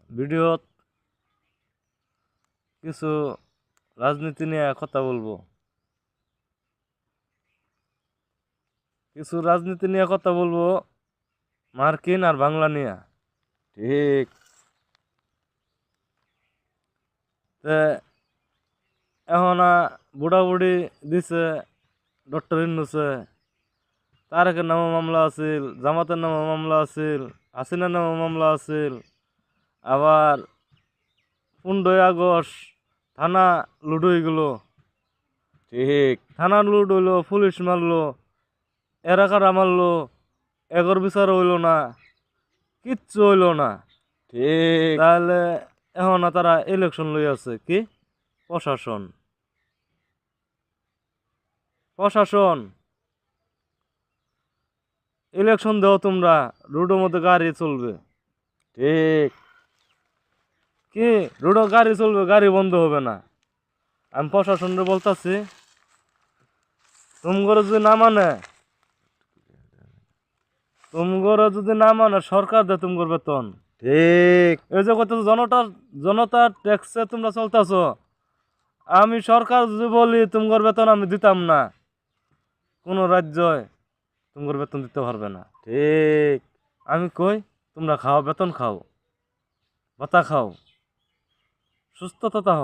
Video কিছু রাজনীতি নিয়ে কথা বলবো। মার্কিন আর বাংলা নিয়ে। ঠিক। এখন বুড়াবুড়ি দিছে ডক্টর ইন্নুসে, তারেকের নামে মামলা আছিল, জামাতের নামে মামলা আছিল, হাসিনার নামে মামলা আছিল, আবার 15 আগস্ট থানা লুট হয়ে গেল। ঠিক। থানা লুট হইলো, পুলিশ মারলো, এরাকারা মারলো, এগর বিচার হইল না, কিচ্ছু হইল না। ঠিক। তাহলে এখন তারা ইলেকশন লই আছে কি প্রশাসন ইলেকশন দেও, তোমরা রোডের মধ্যে গাড়ি চলবে। ঠিক। কি রোডে গাড়ি চলবে, গাড়ি বন্ধ হবে না। আমি প্রশাসনকে বলতাছি, তুমগর যদি না মানে সরকার দে তুমগর বেতন। ঠিক। এই যে কত জনতার ট্যাক্সে তোমরা চলতেছ, আমি সরকার যদি বলি তুমগর বেতন আমি দিতাম না, কোনো রাজ্যই তুমগর বেতন দিতে পারবে না। ঠিক। আমি কই তোমরা খাও, বেতন খাও, ভাতা খাও, সুস্থতা থাহ,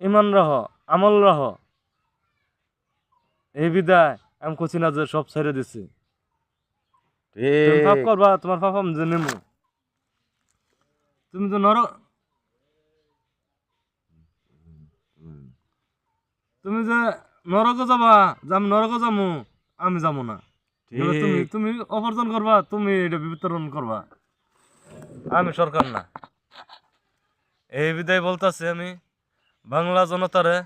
ইমান রাহ, আমল রাহ। এই বিদায় আমি কছি না যে সব ছেড়ে দিছি। তুমি পাপ ঠিক। করবা, তোমার পাপ আমি যে নেবো। তুমি তো তুমি যে নরকে যাবা, যে আমি নরকে যাবো, আমি যাবো না। তুমি ঠিক। তুমি অপার্জন করবা, তুমি এটা বিতরণ করবা, আমি সরকার না। এই বিদায় বলতাছি আমি বাংলা জনতারে,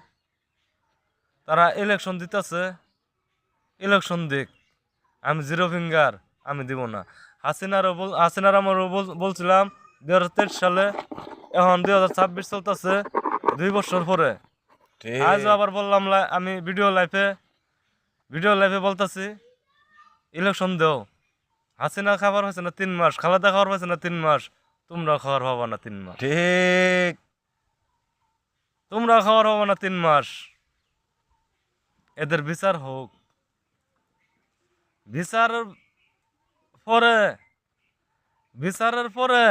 তারা ইলেকশন দিতেছে, ইলেকশন দিক, আমি জিরো ফিঙ্গার, আমি দিব না। হাসিনার আমারও বলছিলাম 2023 সালে, এখন 2026 চলতেছে, 2 বছর পরে। আজও আবার বললাম, আমি ভিডিও লাইফে বলতাছি ইলেকশন দেও। হাসিনা খাবার হয়েছে না 3 মাস, খালেদা খাবার হয়েছে না 3 মাস, তোমরা খাওয়ার হবা না 3 মাস। ঠিক। তোমরা খাওয়ার হবা না 3 মাস। এদের বিচার হোক, বিচারের পরে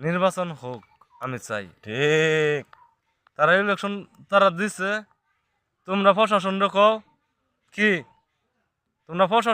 নির্বাচন হোক, আমি চাই। ঠিক। তারা ইলেকশন তারা দিছে, তোমরা প্রশাসন কও কি, তোমরা প্রশাসন